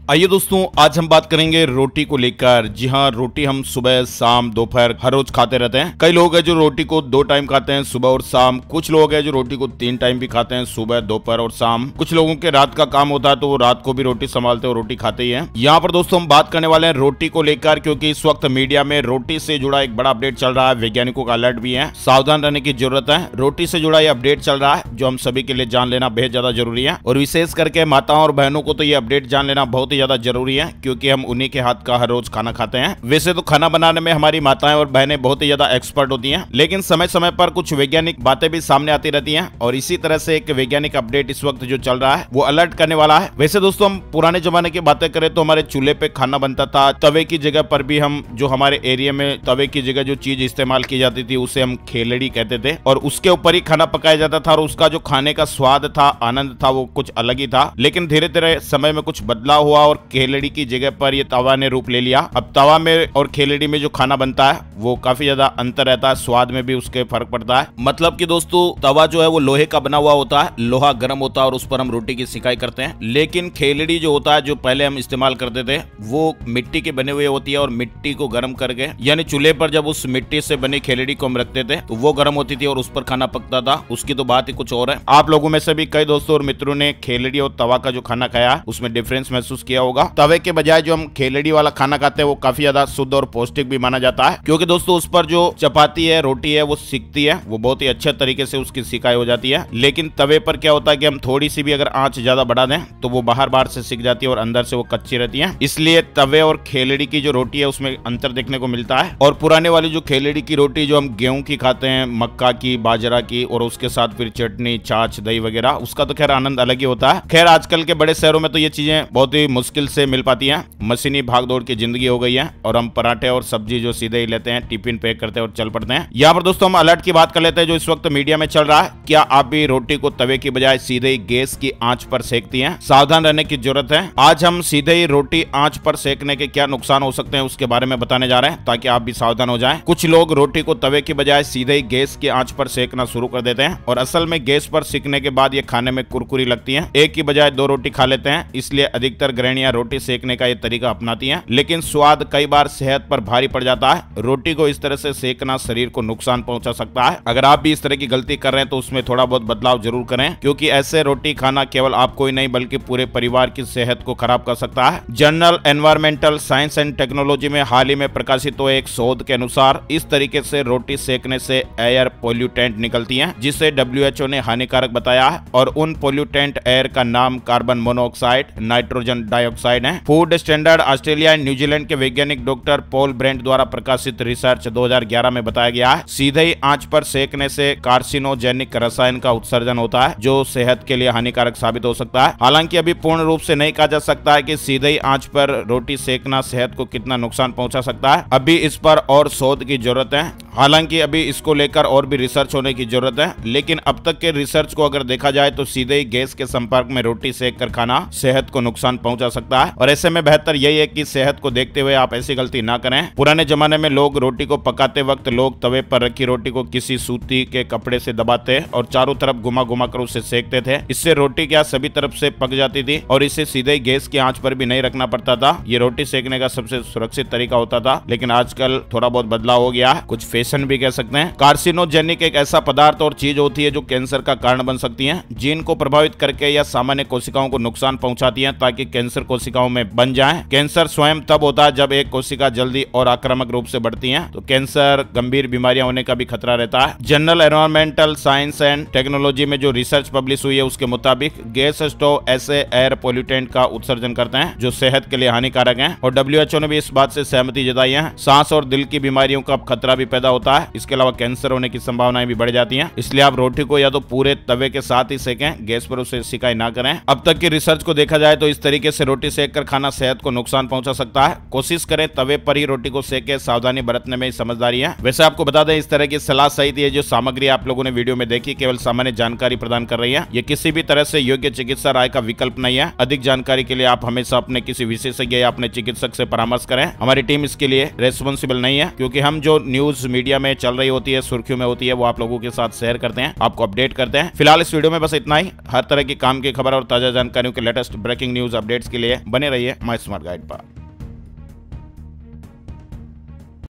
आइए दोस्तों, आज हम बात करेंगे रोटी को लेकर। जी हाँ, रोटी हम सुबह शाम दोपहर हर रोज खाते रहते हैं। कई लोग हैं जो रोटी को 2 टाइम खाते हैं, सुबह और शाम। कुछ लोग हैं जो रोटी को 3 टाइम भी खाते हैं, सुबह दोपहर और शाम। कुछ लोगों के रात का काम होता है तो वो रात को भी रोटी संभालते हैं और रोटी खाते ही हैं। यहाँ पर दोस्तों हम बात करने वाले हैं रोटी को लेकर, क्योंकि इस वक्त मीडिया में रोटी से जुड़ा एक बड़ा अपडेट चल रहा है। वैज्ञानिकों का अलर्ट भी है, सावधान रहने की जरूरत है। रोटी से जुड़ा ये अपडेट चल रहा है जो हम सभी के लिए जान लेना बेहद ज्यादा जरूरी है, और विशेष करके माताओं और बहनों को तो ये अपडेट जान लेना बहुत ही ज्यादा जरूरी है, क्योंकि हम उन्हीं के हाथ का हर रोज खाना खाते हैं। वैसे तो खाना बनाने में हमारी माताएं और बहनें बहुत ही ज्यादा एक्सपर्ट होती हैं, लेकिन समय समय पर कुछ वैज्ञानिक बातें भी सामने आती रहती हैं, और इसी तरह से एक वैज्ञानिक अपडेट इस वक्त जो चल रहा है वो अलर्ट करने वाला है। वैसे दोस्तों हम पुराने जमाने की बातें करें तो हमारे चूल्हे पे खाना बनता था। तवे की जगह पर भी हम जो हमारे एरिया में तवे की जगह जो चीज इस्तेमाल की जाती थी उसे हम खेलड़ी कहते थे, और उसके ऊपर ही खाना पकाया जाता था, और उसका जो खाने का स्वाद था, आनंद था, वो कुछ अलग ही था। लेकिन धीरे धीरे समय में कुछ बदलाव हुआ और खेलड़ी की जगह पर ये तवा ने रूप ले लिया। अब तवा में और खेलड़ी में जो खाना बनता है वो काफी ज्यादा अंतर रहता है, स्वाद में भी उसके फर्क पड़ता है। मतलब कि दोस्तों तवा जो है वो लोहे का बना हुआ होता है, लोहा गर्म होता है और उस पर हम रोटी की सिकाई करते हैं। लेकिन खेलड़ी जो होता है, जो पहले हम इस्तेमाल करते थे, वो मिट्टी के बने हुए होती है, और मिट्टी को गर्म करके, यानी चूल्हे पर जब उस मिट्टी से बनी खेलड़ी को हम रखते थे तो वो गर्म होती थी और उस पर खाना पकता था। उसकी तो बात ही कुछ और है। आप लोगों में से भी कई दोस्तों और मित्रों ने खेलड़ी और तवा का जो खाना खाया उसमें डिफरेंस महसूस किया होगा। तवे के बजाय जो हम खेलड़ी वाला खाना खाते हैं वो काफी ज्यादा शुद्ध और पौष्टिक भी माना जाता है, क्योंकि दोस्तों उस पर जो चपाती है, रोटी है, वो सिकती है, वो बहुत ही अच्छे तरीके से उसकी सिकाई हो जाती है। लेकिन तवे पर क्या होता है कि हम थोड़ी सी भी अगर आंच ज्यादा बढ़ा दें तो वो बाहर बाहर से सिक जाती है और अंदर से वो कच्ची रहती है। इसलिए तवे और खेलड़ी की जो रोटी है उसमें अंतर देखने को मिलता है। और पुराने वाली जो खेलड़ी की रोटी जो हम गेहूं की खाते हैं, मक्का की, बाजरा की, और उसके साथ फिर चटनी, छाछ, दही वगैरह, उसका तो खैर आनंद अलग ही होता है। खैर आजकल के बड़े शहरों में तो ये चीजें बहुत ही मुश्किल से मिल पाती हैं। मशीनी भागदौड़ की जिंदगी हो गई है, और हम पराठे और सब्जी जो सीधे ही लेते हैं, टिफिन पैक करते हैं और चल पड़ते हैं। यहाँ पर दोस्तों हम अलर्ट की बात कर लेते हैं जो इस वक्त मीडिया में चल रहा है। क्या आप भी रोटी को तवे की बजाय सीधे ही गैस की आंच पर सेकती हैं? सावधान रहने की जरूरत है। आज हम सीधे ही रोटी आंच पर सेकने के क्या नुकसान हो सकते हैं उसके बारे में बताने जा रहे हैं, ताकि आप भी सावधान हो जाएं। कुछ लोग रोटी को तवे की बजाय सीधे ही गैस की आंच पर सेकना शुरू कर देते हैं, और असल में गैस पर सेकने के बाद ये खाने में कुरकुरी लगती है। एक की बजाय 2 रोटी खा लेते हैं, इसलिए अधिकतर गृहिणियां रोटी सेकने का ये तरीका अपनाती हैं। लेकिन स्वाद कई बार सेहत पर भारी पड़ जाता है। रोटी को इस तरह से सेकना शरीर को नुकसान पहुंचा सकता है। अगर आप भी इस तरह की गलती कर रहे हैं तो उसमें थोड़ा बहुत बदलाव जरूर करें, क्योंकि ऐसे रोटी खाना केवल आपको ही नहीं बल्कि पूरे परिवार की सेहत को खराब कर सकता है। Journal environmental science and technology में हाल ही में प्रकाशित हुए एक शोध के अनुसार इस तरीके से रोटी सेकने से एयर पोल्यूटेंट निकलती हैं, जिसे WHO ने हानिकारक बताया है। और उन पोल्यूटेंट एयर का नाम कार्बन मोनोऑक्साइड, नाइट्रोजन डाइऑक्साइड है। Food standard Australia and New Zealand के वैज्ञानिक डॉक्टर पॉल ब्रेंट द्वारा प्रकाशित रिसर्च 2011 में बताया गया है, सीधे ही आंच पर सेकने से कार्सिनोजेनिक रसायन का उत्सर्जन होता है, जो सेहत के लिए हानिकारक साबित हो सकता है। हालांकि अभी पूर्ण रूप से नहीं कहा जा सकता है कि सीधे ही आंच पर रोटी सेकना सेहत को कितना नुकसान पहुंचा सकता है। अभी इस पर और शोध की जरूरत है। हालांकि अभी इसको लेकर और भी रिसर्च होने की जरूरत है, लेकिन अब तक के रिसर्च को अगर देखा जाए तो सीधे ही गैस के संपर्क में रोटी सेक कर खाना सेहत को नुकसान पहुंचा सकता है। और ऐसे में बेहतर यही है कि सेहत को देखते हुए आप ऐसी गलती ना करें। पुराने जमाने में लोग रोटी को पकाते वक्त लोग तवे पर रखी रोटी को किसी सूती के कपड़े से दबाते और चारों तरफ घुमा घुमा कर उसे सेकते थे। इससे रोटी क्या सभी तरफ से पक जाती थी, और इसे सीधे गैस की आंच पर भी नहीं रखना पड़ता था। ये रोटी सेकने का सबसे सुरक्षित तरीका होता था, लेकिन आजकल थोड़ा बहुत बदलाव हो गया, कुछ फैशन भी कह सकते हैं। कार्सिनोजेनिक एक ऐसा पदार्थ और चीज होती है जो कैंसर का कारण बन सकती है, जीन को प्रभावित करके या सामान्य कोशिकाओं को नुकसान पहुंचाती है ताकि कैंसर कोशिकाओं में बन जाए। कैंसर स्वयं तब होता है जब एक कोशिका जल्दी और आक्रामक रूप से बढ़ती है, तो कैंसर, गंभीर बीमारियां होने का भी खतरा रहता है। Journal environmental science and technology में जो रिसर्च पब्लिश हुई है उसके मुताबिक गैस स्टोव ऐसे एयर पोल्यूटेंट का उत्सर्जन करते हैं जो सेहत के लिए हानिकारक हैं, और WHO ने भी इस बात से सहमति जताई है। सांस और दिल की बीमारियों का खतरा भी पैदा होता है। इसके अलावा कैंसर होने की संभावनाएं भी बढ़ जाती हैं। इसलिए आप रोटी को या तो पूरे तवे के साथ ही सेकें, गैस पर उसे सिकाई ना करें। अब तक की रिसर्च को देखा जाए तो इस तरीके से रोटी सेक कर खाना सेहत को नुकसान पहुंचा सकता है। कोशिश करें तवे पर ही रोटी को सेके, सावधानी बरतने में समझदारी है। वैसे आपको बता दें इस तरह की सलाह सही थी, जो सामग्री आप लोगों ने वीडियो में देखी केवल सामान्य जानकारी प्रदान कर रही है। ये किसी भी तरह से योग्य चिकित्सा राय का विकल्प नहीं है। अधिक जानकारी के लिए आप हमेशा अपने किसी विशेषज्ञ या अपने चिकित्सक से परामर्श करें। हमारी टीम इसके लिए रेस्पॉन्सिबल नहीं है, क्योंकि हम जो न्यूज मीडिया मीडिया में चल रही होती है, सुर्खियों में होती है, वो आप लोगों के साथ शेयर करते हैं, आपको अपडेट करते हैं। फिलहाल इस वीडियो में बस इतना ही। हर तरह की काम की खबर और ताजा जानकारियों के लेटेस्ट ब्रेकिंग न्यूज अपडेट्स के लिए बने रहिए माय स्मार्ट गाइड पर।